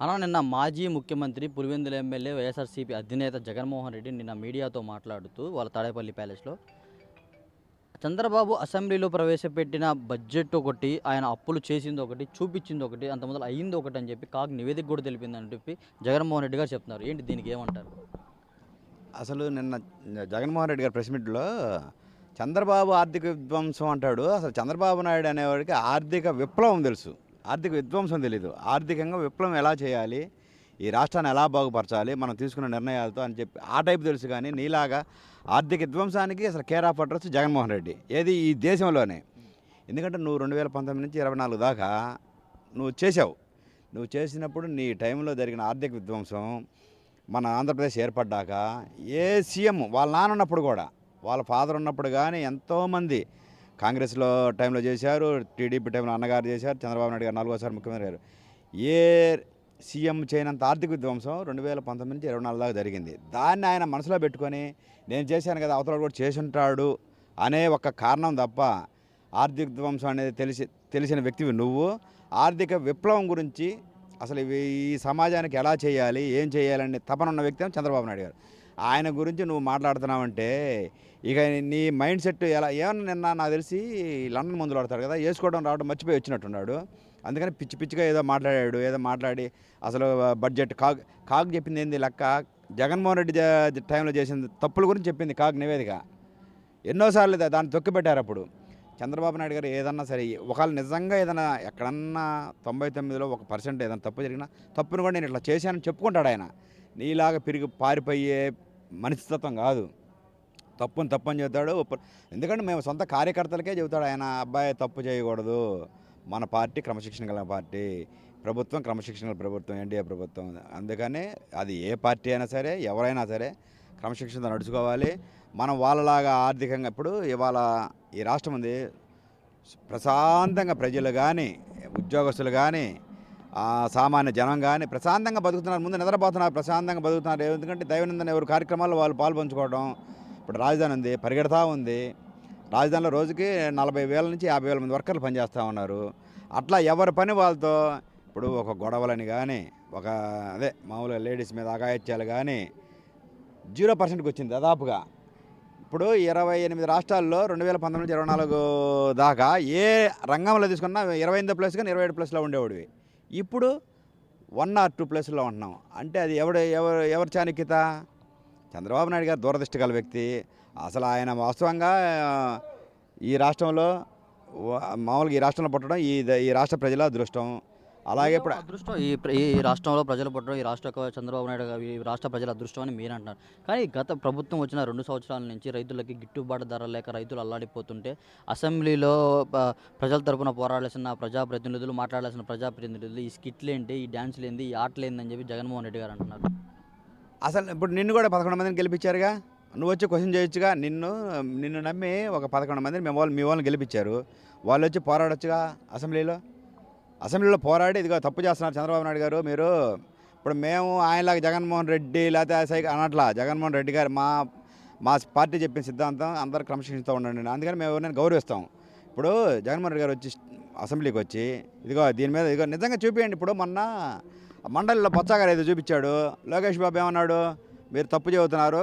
అలా నిన్న మాజీ ముఖ్యమంత్రి పులివెందుల ఎమ్మెల్యే వైఎస్ఆర్సీపీ అధినేత జగన్మోహన్ రెడ్డి నిన్న మీడియాతో మాట్లాడుతూ వాళ్ళ తాడేపల్లి ప్యాలెస్లో చంద్రబాబు అసెంబ్లీలో ప్రవేశపెట్టిన బడ్జెట్ ఒకటి, ఆయన అప్పులు చేసింది ఒకటి, చూపించింది ఒకటి, అంత మొదలు అయ్యింది ఒకటి అని చెప్పి కాగ్ నివేదిక కూడా తెలిపిందని చెప్పి జగన్మోహన్ రెడ్డి గారు చెప్తున్నారు. ఏంటి దీనికి ఏమంటారు? అసలు నిన్న జగన్మోహన్ రెడ్డి గారి ప్రెస్ మీట్లో చంద్రబాబు ఆర్థిక విధ్వంసం అంటాడు. అసలు చంద్రబాబు నాయుడు అనేవాడికి ఆర్థిక విప్లవం తెలుసు, ఆర్థిక విధ్వంసం తెలీదు. ఆర్థికంగా విప్లవం ఎలా చేయాలి, ఈ రాష్ట్రాన్ని ఎలా బాగుపరచాలి మనం తీసుకున్న నిర్ణయాలతో అని చెప్పి ఆ టైపు తెలుసు. కానీ నీలాగా ఆర్థిక విధ్వంసానికి అసలు care of address Jaganmohan Reddy, ఏది ఈ దేశంలోనే. ఎందుకంటే నువ్వు 2019 నుంచి 24 దాకా నువ్వు చేసావు. నువ్వు చేసినప్పుడు నీ టైంలో జరిగిన ఆర్థిక విధ్వంసం మన ఆంధ్రప్రదేశ్ ఏర్పడ్డాక ఏ సీఎం వాళ్ళ నాన్న ఉన్నప్పుడు కూడా, వాళ్ళ ఫాదర్ ఉన్నప్పుడు కానీ ఎంతోమంది కాంగ్రెస్లో టైంలో చేశారు, టీడీపీ టైంలో అన్నగారు చేశారు, చంద్రబాబు నాయుడు గారు 4వ ముఖ్యమంత్రి గారు. ఏ సీఎం చేయనంత ఆర్థిక విధ్వంసం 2019 నుంచి 24 దాకా జరిగింది. దాన్ని ఆయన మనసులో పెట్టుకొని నేను చేశాను కదా అవతల కూడా చేసి ఉంటాడు అనే ఒక కారణం తప్ప ఆర్థిక విధ్వంసం అనేది తెలిసిన వ్యక్తివి నువ్వు. ఆర్థిక విప్లవం గురించి అసలు ఈ సమాజానికి ఎలా చేయాలి, ఏం చేయాలని తపన ఉన్న వ్యక్తి చంద్రబాబు నాయుడు గారు. ఆయన గురించి నువ్వు మాట్లాడుతున్నావంటే ఇక నీ మైండ్ సెట్ ఎలా ఏమన్నా. నిన్న నాకు తెలిసి లండన్ మందులు ఆడతాడు కదా, వేసుకోవడం రావడం మర్చిపోయి వచ్చినట్టున్నాడు. అందుకని పిచ్చి పిచ్చిగా ఏదో మాట్లాడాడు. ఏదో మాట్లాడి అసలు బడ్జెట్ కాగ్ చెప్పింది ఏంది లెక్క, జగన్మోహన్ రెడ్డి టైంలో చేసిన తప్పుల గురించి చెప్పింది కాగ్ నివేదిక. ఎన్నోసార్లు దాన్ని తొక్కిపెట్టారు. అప్పుడు చంద్రబాబు నాయుడు గారు ఏదన్నా సరే ఒకవేళ నిజంగా ఏదైనా ఎక్కడన్నా 99లో 1% ఏదైనా తప్పు జరిగినా తప్పును కూడా నేను ఇట్లా చేశానని చెప్పుకుంటాడు ఆయన. నీలాగా పారిపోయే మనస్తత్వం కాదు. తప్పుని తప్పని చెబుతాడు. ఎందుకంటే మేము సొంత కార్యకర్తలకే చెబుతాడు ఆయన, అబ్బాయి తప్పు చేయకూడదు, మన పార్టీ క్రమశిక్షణ గల పార్టీ, ప్రభుత్వం క్రమశిక్షణ గల ప్రభుత్వం, ఎన్డీఏ ప్రభుత్వం. అందుకని అది ఏ పార్టీ అయినా సరే ఎవరైనా సరే క్రమశిక్షణతో నడుచుకోవాలి. మనం వాళ్ళలాగా ఆర్థికంగా ఇప్పుడు ఇవాళ ఈ రాష్ట్రం ఉంది, ప్రశాంతంగా ప్రజలు కానీ ఉద్యోగస్తులు కానీ సామాన్య జనం కానీ ప్రశాంతంగా బతుకుతున్నారు. ముందు నిద్రపోతున్నారు, ప్రశాంతంగా బతుకుతున్నారు. ఎందుకంటే దైనందిన ఎవరి కార్యక్రమాల్లో వాళ్ళు పాల్పంచుకోవడం. ఇప్పుడు రాజధాని ఉంది, పరిగెడతా ఉంది. రాజధానిలో రోజుకి 40,000 నుంచి 50,000 మంది వర్కర్లు పనిచేస్తూ ఉన్నారు. అట్లా ఎవరి పని వాళ్ళతో. ఇప్పుడు ఒక గొడవలని కానీ ఒక మామూలుగా లేడీస్ మీద అఘాయిత్యాలు కానీ 0%కి వచ్చింది దాదాపుగా. ఇప్పుడు 28 రాష్ట్రాల్లో 2019 నుంచి 24 దాకా ఏ రంగంలో తీసుకున్నా 28+ కానీ 27+లో ఉండేవాడివి. ఇప్పుడు 1 or 2+లో ఉంటున్నాం. అంటే అది ఎవరి చాణక్యత? చంద్రబాబు నాయుడు గారు దూరదృష్టి గల వ్యక్తి. అసలు ఆయన వాస్తవంగా ఈ రాష్ట్రంలో మామూలుగా ఈ రాష్ట్రంలో పుట్టడం ఈ రాష్ట్ర ప్రజల అదృష్టం. అలాగే ఇప్పుడు అదృష్టం ఈ రాష్ట్రంలో ప్రజలు పుట్టడం, ఈ చంద్రబాబు నాయుడు గారు ఈ రాష్ట్ర ప్రజల అదృష్టం అని మీరు అంటున్నారు. కానీ గత ప్రభుత్వం వచ్చిన 2 సంవత్సరాల నుంచి రైతులకి గిట్టుబాటు ధర లేక రైతులు అల్లాడిపోతుంటే అసెంబ్లీలో ప్రజల తరపున పోరాడాల్సిన ప్రజాప్రతినిధులు, మాట్లాడాల్సిన ప్రజాప్రతినిధులు ఈ స్కిట్లేంటి, ఈ డ్యాన్స్లు ఏంది, ఈ ఆటలు ఏందని చెప్పి జగన్మోహన్ రెడ్డి గారు అంటున్నారు. అసలు ఇప్పుడు నిన్ను కూడా 11 మందిని గెలిపించారుగా. నువ్వు వచ్చి క్వశ్చన్ చేయొచ్చుగా. నిన్ను నమ్మి ఒక 11 మందిని మీ వాళ్ళని గెలిపించారు. వాళ్ళు వచ్చి పోరాడొచ్చుగా అసెంబ్లీలో పోరాడి ఇదిగో తప్పు చేస్తున్నారు చంద్రబాబు నాయుడు గారు మీరు. ఇప్పుడు మేము ఆయనలాగా జగన్మోహన్ రెడ్డి లేకపోతే అనట్లా. జగన్మోహన్ రెడ్డి గారు మా పార్టీ చెప్పిన సిద్ధాంతం అందరు క్రమశిక్షణతో ఉండండి, అందుకని మేము ఎవరినైనా గౌరవిస్తాం. ఇప్పుడు జగన్మోహన్ రెడ్డి గారు వచ్చి అసెంబ్లీకి వచ్చి ఇదిగో దీని మీద ఇదిగో నిజంగా చూపించండి. ఇప్పుడు మొన్న మండలిలో బొత్సగారు ఏదో చూపించాడు. లోకేష్ బాబు ఏమన్నాడు, మీరు తప్పు చెబుతున్నారు,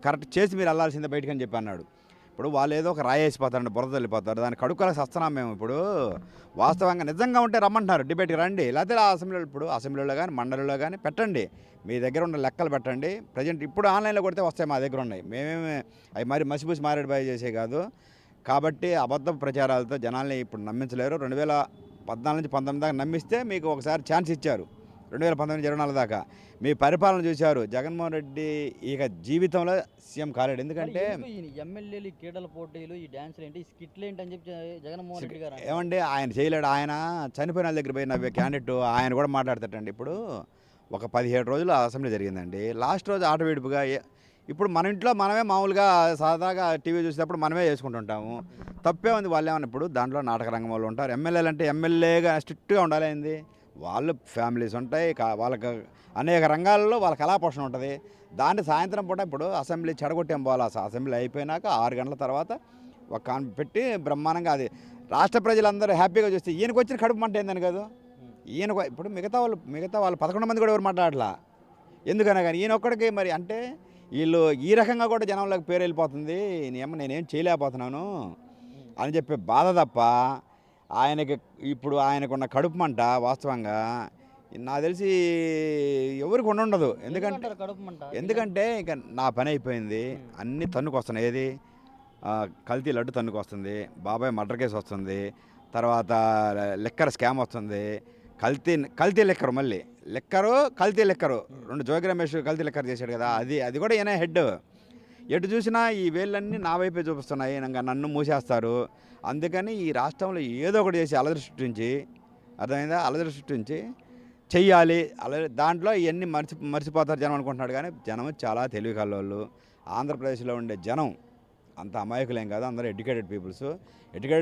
కరెక్ట్ చేసి మీరు వెళ్ళాల్సిందే బయటకు అని చెప్పి అన్నాడు. ఇప్పుడు వాళ్ళు ఏదో ఒక రాయేసిపోతారండి, బురద వెళ్ళిపోతారు. దాన్ని కడుక్కోలేక వస్తున్నాం మేము. ఇప్పుడు వాస్తవంగా నిజంగా ఉంటే రమ్మంటున్నారు, డిబేట్కి రండి. లేకపోతే అసెంబ్లీలో కానీ మండలిలో కానీ పెట్టండి, మీ దగ్గర ఉన్న లెక్కలు పెట్టండి. ప్రజెంట్ ఇప్పుడు ఆన్లైన్లో కొడితే వస్తాయి, మా దగ్గర ఉన్నాయి. మేమేమి అవి మరి మసిపూసి మారేడుబాయి చేసే కాదు. కాబట్టి అబద్ధ ప్రచారాలతో జనాల్ని ఇప్పుడు నమ్మించలేరు. 2014 నుంచి 19 దాకా నమ్మిస్తే మీకు ఒకసారి ఛాన్స్ ఇచ్చారు. 2019 24 దాకా మీ పరిపాలన చూశారు. జగన్మోహన్ రెడ్డి ఇక జీవితంలో సీఎం కాలేడు. ఎందుకంటే ఎమ్మెల్యేలు క్రీడల పోటీలు, ఈ డ్యాన్స్లు ఏంటి, ఈ స్కిట్లు ఏంటి అని చెప్పి జగన్మోహన్ రెడ్డి గారు ఏమండి ఆయన చేయలేడు. ఆయన చనిపోయిన వాళ్ళ దగ్గర పోయిన క్యాండిడేట్ ఆయన కూడా మాట్లాడతాడండి. ఇప్పుడు ఒక 17 రోజులు అసెంబ్లీ జరిగిందండి. లాస్ట్ రోజు ఆట విడుపుగా ఇప్పుడు మన ఇంట్లో మనమే మామూలుగా సాదాగా టీవీ చూసేటప్పుడు మనమే చేసుకుంటుంటాము. తప్పే ఉంది. వాళ్ళు ఏమన్నా ఇప్పుడు దాంట్లో నాటక రంగం వాళ్ళు ఉంటారు. ఎమ్మెల్యేలు అంటే ఎమ్మెల్యేగా స్ట్రిక్ట్గా ఉండాలి అయింది. వాళ్ళు ఫ్యామిలీస్ ఉంటాయి, వాళ్ళకి అనేక రంగాల్లో వాళ్ళ కళాపోషణ ఉంటుంది. దాన్ని సాయంత్రం పూట ఇప్పుడు అసెంబ్లీ చెడగొట్టేం పోవాలి. అసెంబ్లీ అయిపోయినాక 6 గంటల తర్వాత ఒక పెట్టి బ్రహ్మాండంగా అది రాష్ట్ర ప్రజలందరూ హ్యాపీగా చూస్తే ఈయనకు వచ్చిన కడుపు మంట ఏందని కాదు. ఈయన ఇప్పుడు మిగతా వాళ్ళు 11 మంది కూడా ఎవరు మాట్లాడలా. ఎందుకన్నా కానీ ఈయన ఒక్కడికి మరి అంటే వీళ్ళు ఈ రకంగా కూడా జనంలోకి పేరు వెళ్ళిపోతుంది. నేనేం చేయలేకపోతున్నాను అని చెప్పే బాధ తప్ప ఆయనకి ఇప్పుడు ఆయనకున్న కడుపు మంట వాస్తవంగా నాకు తెలిసి ఎవరికి ఉండదు. ఎందుకంటే ఇక నా పని అయిపోయింది, అన్ని తన్నుకు వస్తున్నాయి. ఏది కల్తీ లడ్డు తన్నుకు వస్తుంది, బాబాయ్ మర్డర్ కేసు వస్తుంది, తర్వాత లిక్కర్ స్కామ్ వస్తుంది, కల్తీ లిక్కరు, మళ్ళీ కల్తీ లిక్కరు 2 జోగి రమేష్ కల్తీ లిక్కర్ చేశాడు కదా, అది కూడా ఈయన హెడ్. ఎటు చూసినా ఈ వేళ్ళన్నీ నా వైపే చూపిస్తున్నాయి, ఇంకా నన్ను మూసేస్తారు. అందుకని ఈ రాష్ట్రంలో ఏదో ఒకటి చేసి అలజడి సృష్టించి, అర్థమైందా, అలజడి సృష్టించి చెయ్యాలి. దాంట్లో ఇవన్నీ మర్చిపోతారు జనం అనుకుంటున్నాడు. కానీ జనం చాలా తెలివి కల్లోళ్ళు. ఆంధ్రప్రదేశ్లో ఉండే జనం అంత అమాయకులేం కాదు, అందరూ ఎడ్యుకేటెడ్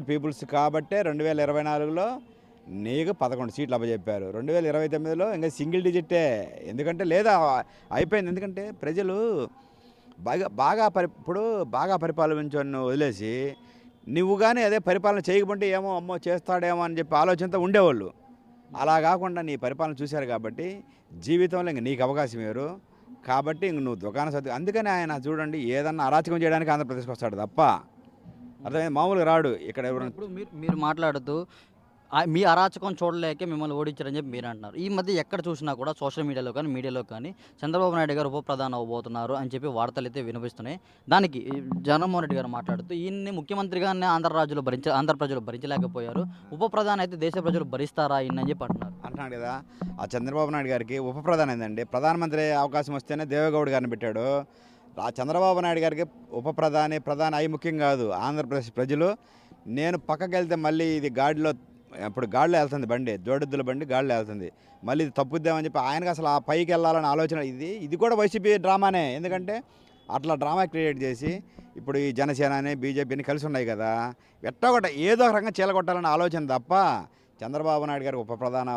పీపుల్స్ కాబట్టే 2024లో నీకు 11 సీట్లు అప్పచెప్పారు. 2029లో ఇంకా సింగిల్ డిజిటే. ఎందుకంటే లేదా అయిపోయింది. ఎందుకంటే ప్రజలు ఇప్పుడు బాగా పరిపాలించని వదిలేసి నువ్వు కానీ అదే పరిపాలన చేయకపోతే ఏమో అమ్మో చేస్తాడేమో అని చెప్పి ఆలోచనతో ఉండేవాళ్ళు. అలా కాకుండా నీ పరిపాలన చూశారు కాబట్టి జీవితంలో ఇంక నీకు అవకాశం ఇవ్వరు కాబట్టి ఇంక నువ్వు దుకాణ సర్దు. అందుకని ఆయన చూడండి ఏదన్నా అరాచకం చేయడానికి ఆంధ్రప్రదేశ్కి వస్తాడు తప్ప అర్థమైంది, మామూలుగా రాడు. ఇక్కడ ఎవరైనా ఇప్పుడు మీరు మాట్లాడుతూ మీ అరాచకం చూడలేకే మిమ్మల్ని ఓడించారని చెప్పి మీరు అంటున్నారు. ఈ మధ్య ఎక్కడ చూసినా కూడా సోషల్ మీడియాలో కానీ చంద్రబాబు నాయుడు గారు ఉప ప్రధాని అవ్వబోతున్నారు అని చెప్పి వార్తలు అయితే వినిపిస్తున్నాయి. దానికి జగన్మోహన్ రెడ్డి గారు మాట్లాడుతూ ఈయన్ని ముఖ్యమంత్రిగానే ఆంధ్ర ప్రజలు భరించలేకపోయారు, ఉప ప్రధాని అయితే దేశ ప్రజలు భరిస్తారా ఈయన అని చెప్పి అంటున్నాడు కదా. ఆ చంద్రబాబు నాయుడు గారికి ఉప ప్రధాని ఏందండి, ప్రధానమంత్రి అవకాశం వస్తేనే దేవేగౌడ్ గారిని పెట్టాడు. ఆ చంద్రబాబు నాయుడు గారికి ఉప ప్రధాని అవి ముఖ్యం కాదు. ఆంధ్రప్రదేశ్ ప్రజలు నేను పక్కకి వెళ్తే మళ్ళీ ఇది ఇప్పుడు గాడిలో వెళ్తుంది బండి, జోడెద్దుల బండి గాడిలో వెళ్తుంది, మళ్ళీ ఇది తప్పుద్దామని చెప్పి ఆయనకు అసలు ఆ పైకి వెళ్ళాలని ఆలోచన. ఇది కూడా వైసీపీ డ్రామానే. ఎందుకంటే అట్లా డ్రామా క్రియేట్ చేసి ఇప్పుడు ఈ జనసేనని బీజేపీని కలిసి ఉన్నాయి కదా, ఎట్టొకటి ఏదో ఒక రకంగా చీలగొట్టాలనే ఆలోచన తప్ప చంద్రబాబు నాయుడు గారికి ఉప ప్రధాన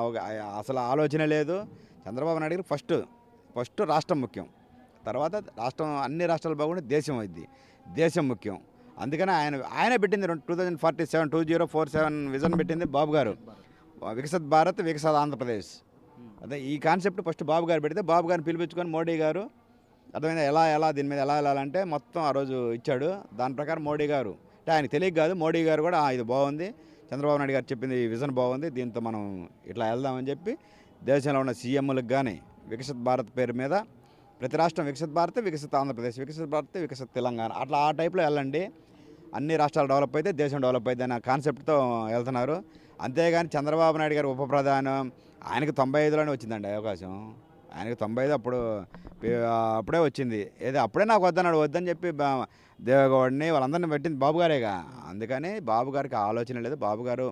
అసలు ఆలోచనే లేదు. చంద్రబాబు నాయుడు గారికి ఫస్ట్ రాష్ట్రం ముఖ్యం, తర్వాత అన్ని రాష్ట్రాలు బాగుంటే దేశం ముఖ్యం. అందుకని ఆయన పెట్టింది 2047 2047 విజన్ పెట్టింది బాబు గారు, వికసిత్ భారత్ వికసిత్ ఆంధ్రప్రదేశ్. అదే ఈ కాన్సెప్ట్ ఫస్ట్ బాబు గారు పెడితే బాబు గారిని పిలిపించుకొని మోడీ గారు అర్థమైంది దీని మీద ఎలా వెళ్ళాలంటే మొత్తం ఆ రోజు ఇచ్చాడు. దాని ప్రకారం మోడీ గారు అంటే ఆయనకు తెలియక కాదు, మోడీ గారు కూడా ఇది బాగుంది, చంద్రబాబు నాయుడు గారు చెప్పింది ఈ విజన్ బాగుంది, దీంతో మనం ఇట్లా వెళ్దామని చెప్పి దేశంలో ఉన్న సీఎంలకు కానీ వికసిత్ భారత్ పేరు మీద ప్రతి రాష్ట్రం వికసిత్ భారత్ వికసిత్ ఆంధ్రప్రదేశ్, వికసిత్ భారత్ వికసిత్ తెలంగాణ, అట్లా ఆ టైప్లో వెళ్ళండి, అన్ని రాష్ట్రాలు డెవలప్ అయితే దేశం డెవలప్ అయితే అనే కాన్సెప్ట్తో వెళ్తున్నారు. అంతేగాని చంద్రబాబు నాయుడు గారు ఉప ప్రధానం ఆయనకు 95లోనే వచ్చిందండి అవకాశం. ఆయనకు 95 అప్పుడే వచ్చింది. అప్పుడే నాకు వద్దని చెప్పి దేవేగౌడ్ని వాళ్ళందరినీ పెట్టింది బాబు గారేగా. అందుకని బాబు గారికి ఆలోచన లేదు. బాబు గారు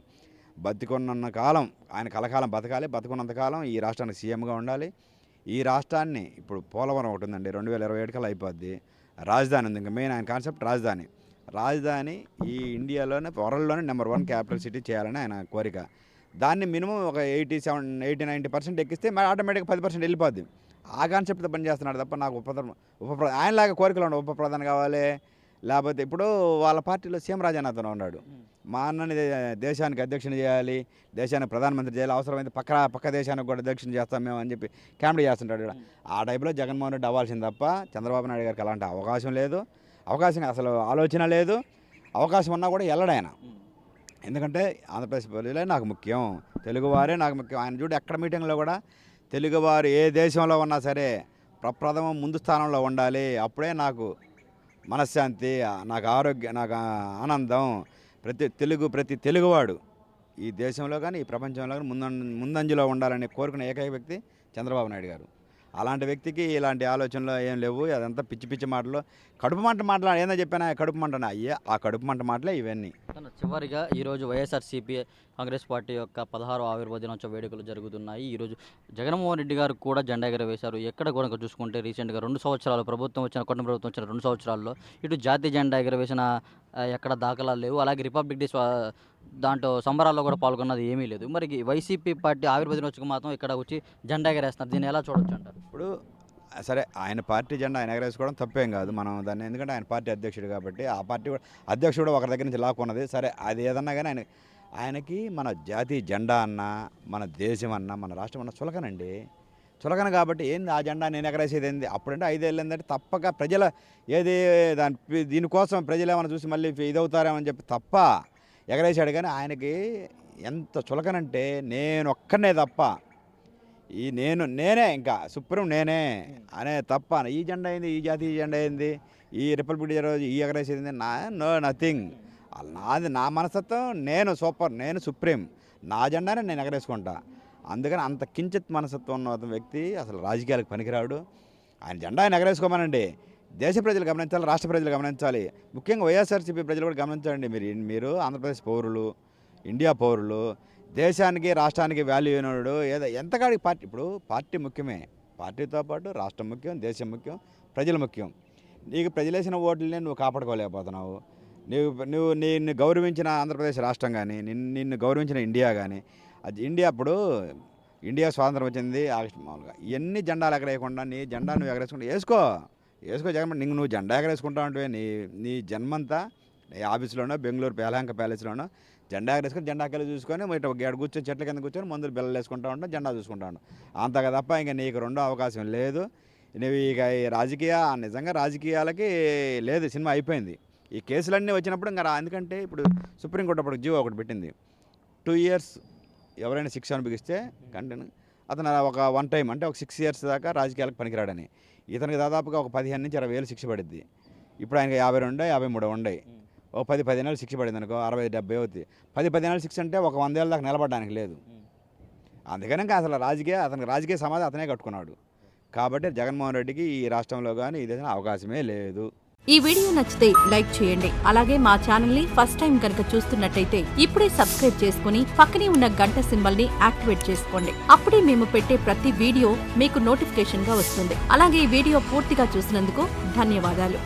బతికున్న కాలం ఆయన కలకాలం బతకాలి, బతుకున్నంత కాలం ఈ రాష్ట్రానికి సీఎంగా ఉండాలి. ఈ రాష్ట్రాన్ని ఇప్పుడు పోలవరం ఒకటి ఉందండి, 2027 కల్లా అయిపోద్ది. రాజధాని ఉంది, ఇంకా మెయిన్ ఆయన కాన్సెప్ట్ రాజధాని ఈ ఇండియాలోనే వరల్డ్లోనే నెంబర్ 1 క్యాపిటల్ సిటీ చేయాలని ఆయన కోరిక. దాన్ని మినిమం ఒక 80-90% ఎక్కిస్తే మరి ఆటోమేటిక్గా 10% వెళ్ళిపోద్ది. ఆ కాన్సెప్ట్తో పనిచేస్తున్నాడు తప్ప నాకు ఆయనలాగా కోరికలు ఉండవు. ఉప ప్రధాని కావాలి, లేకపోతే ఇప్పుడు వాళ్ళ పార్టీలో సీఎం రాజానాథన్ ఉన్నాడు, మా అన్నని దేశానికి అధ్యక్షుని చేయాలి, దేశానికి ప్రధానమంత్రి చేయాలి, అవసరమైతే పక్క దేశానికి కూడా అధ్యక్షుని చేస్తాం మేము అని చెప్పి కామెడీ చేస్తుంటాడు. ఆ టైప్లో జగన్మోహన్ రెడ్డి అవ్వాల్సింది తప్ప చంద్రబాబు నాయుడు గారికి అలాంటి అవకాశం లేదు, అసలు ఆలోచన లేదు. అవకాశం ఉన్నా కూడా వెళ్ళడాయన. ఎందుకంటే ఆంధ్రప్రదేశ్ ప్రజలే నాకు ముఖ్యం, తెలుగువారే నాకు ముఖ్యం. ఆయన చూడు ఎక్కడ మీటింగ్లో కూడా తెలుగువారు ఏ దేశంలో ఉన్నా సరే ప్రప్రథమం ముందు స్థానంలో ఉండాలి, అప్పుడే నాకు మనశ్శాంతి, నాకు ఆరోగ్యం, నాకు ఆనందం. ప్రతి తెలుగువాడు ఈ దేశంలో కానీ ఈ ప్రపంచంలో కానీ ముందంజలో ఉండాలని కోరుకునే ఏకైక వ్యక్తి చంద్రబాబు నాయుడు గారు. అలాంటి వ్యక్తికి ఇలాంటి ఆలోచనలు ఏం లేవు. అదంతా పిచ్చి మాటలు, కడుపు మంట మాటలు. ఏందో చెప్పాను, కడుపు మంటనా అయ్యే, ఆ కడుపు మంట మాటలే ఇవన్నీ. చివరిగా ఈరోజు వైఎస్ఆర్సీపీ కాంగ్రెస్ పార్టీ యొక్క 16వ ఆవిర్భావ దినోత్సవ వేడుకలు జరుగుతున్నాయి. ఈరోజు జగన్మోహన్ రెడ్డి గారు కూడా జెండా ఎగరవేశారు. ఎక్కడ కూడా చూసుకుంటే రీసెంట్గా 2 సంవత్సరాలు కూటమి ప్రభుత్వం వచ్చిన 2 సంవత్సరాల్లో ఇటు జాతీయ జెండా ఎగరవేసిన ఎక్కడ దాఖలాలు లేవు. అలాగే రిపబ్లిక్ డే దాంట్లో సంబరాల్లో కూడా పాల్గొన్నది ఏమీ లేదు. మరి వైసీపీ పార్టీ ఆవిర్భావ దినోత్సవం మాత్రం ఇక్కడ వచ్చి జెండా ఎగరేస్తున్నారు. దీన్ని ఎలా చూడొచ్చు అంటారు? ఇప్పుడు సరే ఆయన పార్టీ జెండా ఆయన ఎగరేసుకోవడం తప్పేం కాదు, మనం దాన్ని, ఎందుకంటే ఆయన పార్టీ అధ్యక్షుడు కాబట్టి ఆ పార్టీ కూడా అధ్యక్షుడు ఒకరి దగ్గర నుంచి లాక్కున్నది. సరే అది ఏదన్నా కానీ ఆయనకి మన జాతీయ జెండా అన్నా మన దేశం అన్నా మన రాష్ట్రం అన్నా చులకనండి. చులకన కాబట్టి ఏంది ఆ జెండా నేను ఎగరేసేది ఏంది అప్పుడంటే 5 ఏళ్ళు ఏంటంటే తప్పక ప్రజల ఏది దీనికోసం ప్రజలు ఏమైనా చూసి మళ్ళీ ఇదవుతారేమని చెప్పి తప్ప ఎగరేసాడు. కానీ ఆయనకి ఎంత చులకనంటే నేను ఒక్కనే తప్ప నేనే ఇంకా సుప్రీం నేనే అనే తప్ప ఈ జెండా ఏంది, ఈ జాతీయ జెండా ఏంది, ఈ రిపబ్లిక్ డే రోజు ఈ ఎగరేసేది నో నథింగ్. నా మనస్తత్వం నేను సూపర్, నేను సుప్రీం, నా జెండానే నేను ఎగరేసుకుంటా. అందుకని అంత కించిత్ మనస్తత్వం ఉన్న వ్యక్తి అసలు రాజకీయాలకు పనికిరాడు. ఆయన జెండా ఆయన ఎగరేసుకోమనండి. దేశ ప్రజలు గమనించాలి, రాష్ట్ర ప్రజలు గమనించాలి, ముఖ్యంగా వైఎస్ఆర్సీపీ ప్రజలు కూడా గమనించాలండి. మీరు ఆంధ్రప్రదేశ్ పౌరులు, ఇండియా పౌరులు, దేశానికి రాష్ట్రానికి వాల్యూ అయినోడు ఎంతకాడికి పార్టీ. ఇప్పుడు పార్టీ ముఖ్యమే, పార్టీతో పాటు రాష్ట్రం ముఖ్యం, దేశం ముఖ్యం, ప్రజలు ముఖ్యం. నీకు ప్రజలేసిన ఓట్లనే నువ్వు కాపాడుకోలేకపోతున్నావు. నిన్ను గౌరవించిన ఆంధ్రప్రదేశ్ రాష్ట్రం కానీ నిన్ను గౌరవించిన ఇండియా కానీ ఇండియా స్వాతంత్రం వచ్చింది ఆగస్టు మామూలుగా. ఇవన్నీ జెండాలు ఎగరేయకుండా నీ జెండా నువ్వు ఎగరేసుకుంటా వేసుకో జగన్. నువ్వు జెండా ఎగరేసుకుంటా ఉంటే నీ జన్మంతా నీ ఆఫీస్లోనో బెంగళూరు పేలాంక ప్యాలెస్లోనో జెండా ఎగరేసుకొని జెండాకెళ్ళి చూసుకొని గేడు కూర్చొని చెట్ల కింద కూర్చొని మందులు బిల్లలు వేసుకుంటా ఉంటాం, జెండా చూసుకుంటా ఉంటాం. అంతగా తప్ప ఇంకా నీకు రెండో అవకాశం లేదు. నువ్వు ఇక నిజంగా రాజకీయాలకి లేదు, సినిమా అయిపోయింది. ఈ కేసులన్నీ వచ్చినప్పుడు ఇంకా ఎందుకంటే ఇప్పుడు సుప్రీంకోర్టు అప్పుడు జీవో ఒకటి పెట్టింది, 2 years ఎవరైనా శిక్ష అనుభవిస్తే కంటెన్ అతను వన్ టైం అంటే ఒక 6 years దాకా రాజకీయాలకు పనికిరాడని. ఇతనికి దాదాపుగా ఒక 15 నుంచి 20 ఏళ్ళు శిక్ష పడుద్ది. ఇప్పుడు ఆయనకి 52, 53 ఉన్నాయి. ఒక 10-15 ఏళ్ళు శిక్ష పడింది అనుకో, 60-70 అవుతుంది. 10-15 ఏళ్ళ శిక్ష అంటే ఒక 100 ఏళ్ళ దాకా నిలబడడానికి లేదు. అందుకని ఇంకా అసలు అతనికి రాజకీయ సమాధి అతనే కట్టుకున్నాడు. కాబట్టి జగన్మోహన్ రెడ్డికి ఈ రాష్ట్రంలో కానీ ఈ దేశంలో అవకాశమే లేదు. ఈ వీడియో నచ్చితే లైక్ చేయండి. అలాగే మా ఛానల్ ని ఫస్ట్ టైం కనుక చూస్తున్నట్టయితే ఇప్పుడే సబ్స్క్రైబ్ చేసుకుని పక్కనే ఉన్న గంట సింబల్ ని యాక్టివేట్ చేసుకోండి. అప్పుడే మేము పెట్టే ప్రతి వీడియో మీకు నోటిఫికేషన్ గా వస్తుంది. అలాగే ఈ వీడియో పూర్తిగా చూసినందుకు ధన్యవాదాలు.